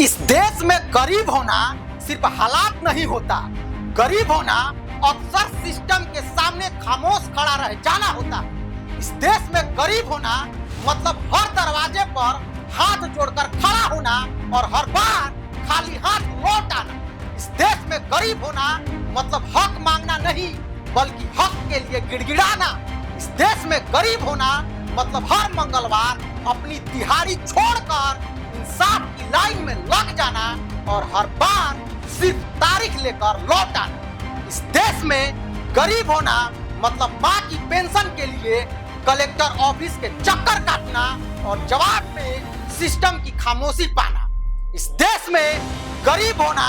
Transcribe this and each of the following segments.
इस देश में गरीब होना सिर्फ हालात नहीं होता, गरीब होना अक्सर सिस्टम के सामने खामोश खड़ा रह जाना होता। इस देश में गरीब होना मतलब हर दरवाजे पर हाथ जोड़कर खड़ा होना और हर बार खाली हाथ लौट आना। इस देश में गरीब होना मतलब हक मांगना नहीं बल्कि हक के लिए गिड़गिड़ाना। इस देश में गरीब होना मतलब हर मंगलवार अपनी दिहाड़ी छोड़कर इंसाफ की लाइन में लग जाना और हर बार सिर्फ तारीख लेकर लौट आना। इस देश में गरीब होना मतलब माँ की पेंशन के लिए कलेक्टर ऑफिस के चक्कर काटना और जवाब में सिस्टम की खामोशी पाना। इस देश में गरीब होना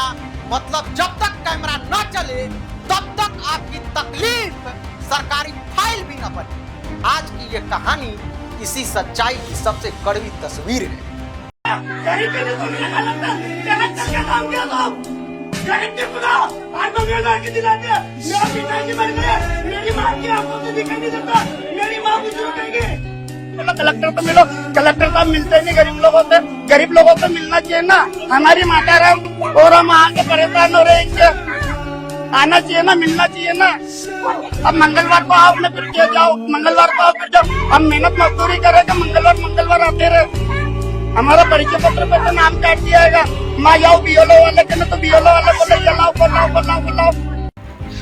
मतलब जब तक कैमरा न चले तब तक आपकी तकलीफ सरकारी फाइल भी न बने। आज की ये कहानी इसी सच्चाई की सबसे कड़वी तस्वीर है। गरीब के लिए तुमने गलत क्या काम किया तुम? गरीब के खुदा आज मंगलवार के दिन आते हैं, मेरा पिताजी मर गया, मेरी माँ की आंखों से दिखाई नहीं देता, मेरी माँ मुझे कहेगी कलेक्टर तो मिलो, कलेक्टर तो मिलते नहीं गरीब लोगों से मिलना चाहिए ना। हमारी माता राम और हम आगे परेशान हो रहे हैं, आना चाहिए ना, मिलना चाहिए ना। अब मंगलवार को आप फिर के जाओ, मंगलवार को आप फिर जाओ, हम मेहनत मजदूरी करेंगे, मंगलवार आते रहे। हमारा परिचय पत्र पे तो नाम काट दिया है। मैं जाऊँ बीएलओ वाले के ना तो बीएलओ वाले बोलाओ।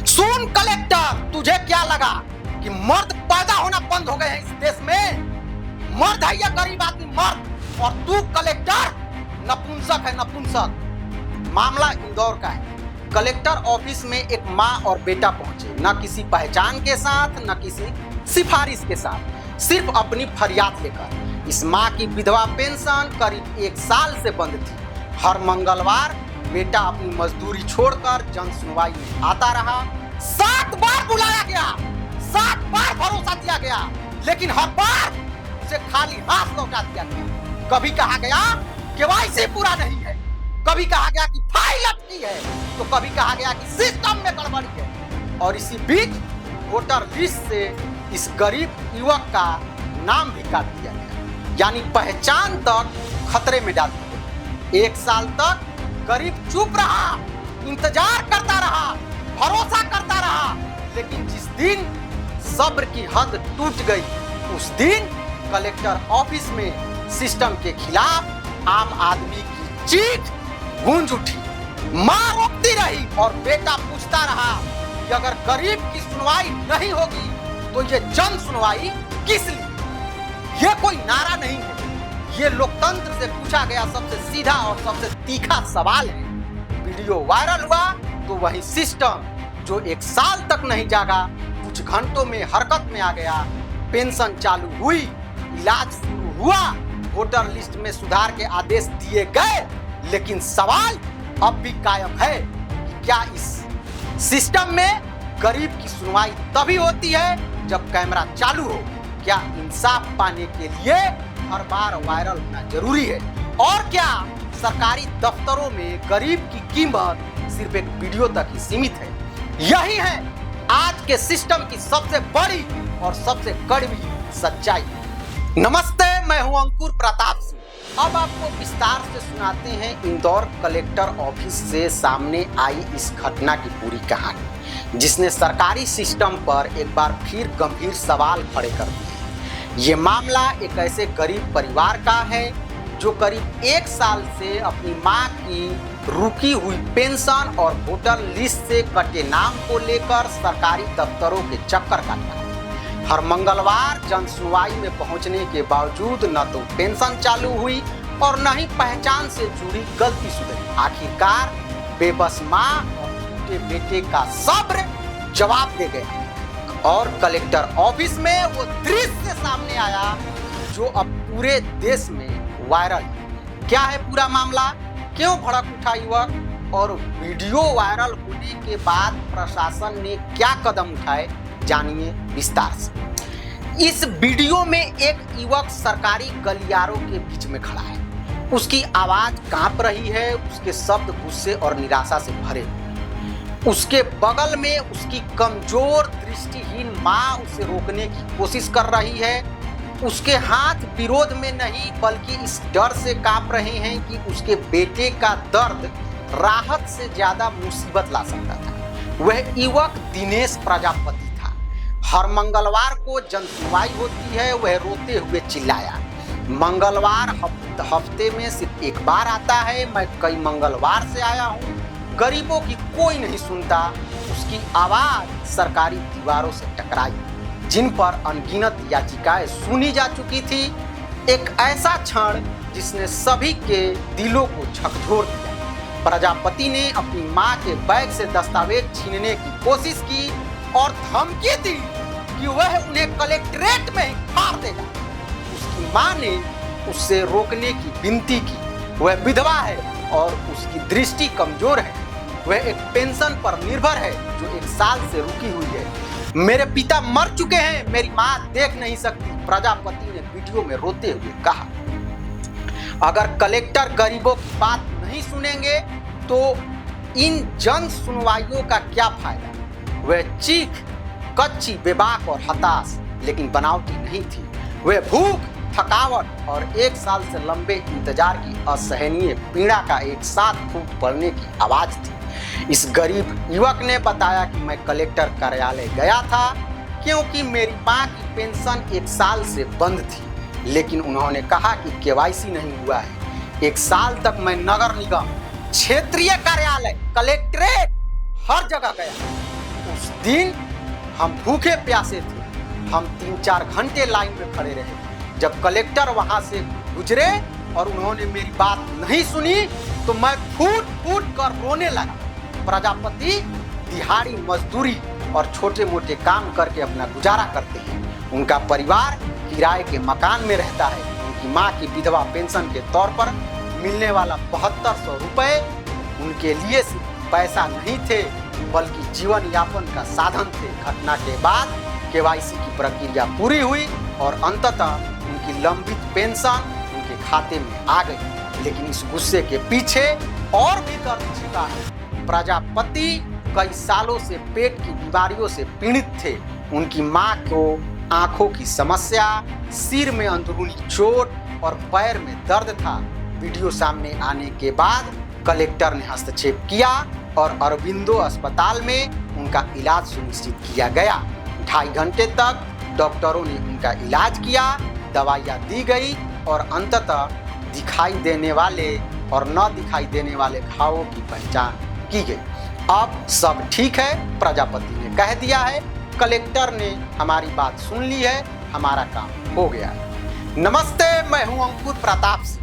सुन कलेक्टर, तुझे क्या लगा कि मर्द पैदा होना बंद हो गए हैं इस देश में? मर्द है या गरीब आदमी मर्द, और तू कलेक्टर नपुंसक है, नपुंसक। मामला इंदौर का है। कलेक्टर ऑफिस में एक माँ और बेटा पहुंचे, न किसी पहचान के साथ न किसी सिफारिश के साथ, सिर्फ अपनी फरियाद लेकर। इस माँ की विधवा पेंशन करीब 1 साल से बंद थी। हर मंगलवार बेटा अपनी मजदूरी छोड़कर जन सुनवाई में आता रहा। 7 बार बुलाया गया, 7 बार भरोसा दिया गया, लेकिन हर बार उसे खाली हाथ लौटा दिया गया। कभी कहा गया केवाईसी पूरा नहीं है, कभी कहा गया कि फाइल अटकी है, तो कभी कहा गया कि सिस्टम में गड़बड़ी है। और इसी बीच वोटर लिस्ट से इस गरीब युवक का नाम भी काट दिया गया, यानी पहचान तक खतरे में डाल दी। 1 साल तक गरीब चुप रहा, इंतजार करता रहा, भरोसा करता रहा, लेकिन जिस दिन सब्र की हद टूट गई उस दिन कलेक्टर ऑफिस में सिस्टम के खिलाफ आम आदमी की चीख गूंज उठी। मां रोकती रही और बेटा पूछता रहा कि अगर गरीब की सुनवाई नहीं होगी तो ये जन सुनवाई किस लिए? ये कोई नारा नहीं है, ये लोकतंत्र से पूछा गया सबसे सीधा और सबसे तीखा सवाल है। वीडियो वायरल हुआ तो वही सिस्टम जो 1 साल तक नहीं जागा कुछ घंटों में हरकत में आ गया। पेंशन चालू हुई, इलाज शुरू हुआ, वोटर लिस्ट में सुधार के आदेश दिए गए, लेकिन सवाल अब भी कायम है कि क्या इस सिस्टम में गरीब की सुनवाई तभी होती है जब कैमरा चालू हो? क्या इंसाफ पाने के लिए हर बार वायरल होना जरूरी है? और क्या सरकारी दफ्तरों में गरीब की कीमत सिर्फ एक वीडियो तक ही सीमित है? यही है आज के सिस्टम की सबसे बड़ी और सबसे कड़वी सच्चाई। नमस्ते, मैं हूं अंकुर प्रताप सिंह। अब आपको विस्तार से सुनाते हैं इंदौर कलेक्टर ऑफिस से सामने आई इस घटना की पूरी कहानी, जिसने सरकारी सिस्टम पर एक बार फिर गंभीर सवाल खड़े कर दिए। ये मामला एक ऐसे गरीब परिवार का है जो करीब 1 साल से अपनी मां की रुकी हुई पेंशन और वोटर लिस्ट से कटे नाम को लेकर सरकारी दफ्तरों के चक्कर काटता है। हर मंगलवार जन सुनवाई में पहुंचने के बावजूद न तो पेंशन चालू हुई और न ही पहचान से जुड़ी गलती सुधरी। आखिरकार बेबस मां और टूटे बेटे का सब्र जवाब दे गया और कलेक्टर ऑफिस में वो दृश्य सामने आया जो अब पूरे देश में वायरल। क्या है पूरा मामला, क्यों भड़क उठा युवक और वीडियो वायरल होने के बाद प्रशासन ने क्या कदम उठाए, जानिए विस्तार से। इस वीडियो में एक युवक सरकारी गलियारों के बीच में खड़ा है। उसकी आवाज कांप रही है, उसके शब्द गुस्से और निराशा से भरे। उसके बगल में उसकी कमजोर दृष्टिहीन माँ उसे रोकने की कोशिश कर रही है। उसके हाथ विरोध में नहीं बल्कि इस डर से कांप रहे हैं कि उसके बेटे का दर्द राहत से ज्यादा मुसीबत ला सकता था। वह युवक दिनेश प्रजापति था। हर मंगलवार को जनसुनवाई होती है। वह रोते हुए चिल्लाया, मंगलवार हफ्ते में सिर्फ एक बार आता है। मैं कई मंगलवार से आया हूँ, गरीबों की कोई नहीं सुनता। उसकी आवाज सरकारी दीवारों से टकराई जिन पर अनगिनत याचिकाएं सुनी जा चुकी थी। एक ऐसा क्षण जिसने सभी के दिलों को झकझोर दिया। प्रजापति ने अपनी मां के बैग से दस्तावेज छीनने की कोशिश की और धमकी दी कि वह उन्हें कलेक्ट्रेट में ही फाड़ देगा। उसकी मां ने उससे रोकने की विनती की। वह विधवा है और उसकी दृष्टि कमजोर है। वह एक पेंशन पर निर्भर है जो 1 साल से रुकी हुई है। मेरे पिता मर चुके हैं, मेरी मां देख नहीं सकती, प्रजापति ने वीडियो में रोते हुए कहा। अगर कलेक्टर गरीबों की बात नहीं सुनेंगे तो इन जन सुनवाइयों का क्या फायदा। वह चीख कच्ची, बेबाक और हताश लेकिन बनावटी नहीं थी। वह भूख, थकावट और 1 साल से लंबे इंतजार की असहनीय पीड़ा का एक साथ फूट पड़ने की आवाज थी। इस गरीब युवक ने बताया कि मैं कलेक्टर कार्यालय गया था क्योंकि मेरी मां की पेंशन 1 साल से बंद थी, लेकिन उन्होंने कहा कि केवाईसी नहीं हुआ है। 1 साल तक मैं नगर निगम, क्षेत्रीय कार्यालय, कलेक्ट्रेट हर जगह गया। उस दिन हम भूखे प्यासे थे। हम 3-4 घंटे लाइन में खड़े रहे। जब कलेक्टर वहां से गुजरे और उन्होंने मेरी बात नहीं सुनी तो मैं फूट फूट कर रोने लगा। प्रजापति दिहाड़ी मजदूरी और छोटे मोटे काम करके अपना गुजारा करते हैं। उनका परिवार किराए के मकान में रहता है। उनकी मां की विधवा पेंशन के तौर पर मिलने वाला 7200 रुपए उनके लिए सिर्फ पैसा नहीं थे बल्कि जीवन यापन का साधन थे। घटना के बाद केवाईसी की प्रक्रिया पूरी हुई और अंततः उनकी लंबित पेंशन उनके खाते में आ गई। लेकिन इस गुस्से के पीछे और भी दर्द छिपा है। प्रजापति कई सालों से पेट की बीमारियों से पीड़ित थे। उनकी मां को आंखों की समस्या, सिर में अंदरूनी चोट और पैर में दर्द था। वीडियो सामने आने के बाद कलेक्टर ने हस्तक्षेप किया और अरबिंदो अस्पताल में उनका इलाज सुनिश्चित किया गया। 2.5 घंटे तक डॉक्टरों ने उनका इलाज किया, दवाइयाँ दी गई और अंततः दिखाई देने वाले और न दिखाई देने वाले घावों की पहचान की गई। अब सब ठीक है, प्रजापति ने कह दिया है। कलेक्टर ने हमारी बात सुन ली है, हमारा काम हो गया है। नमस्ते, मैं हूं अंकुर प्रताप सिंह।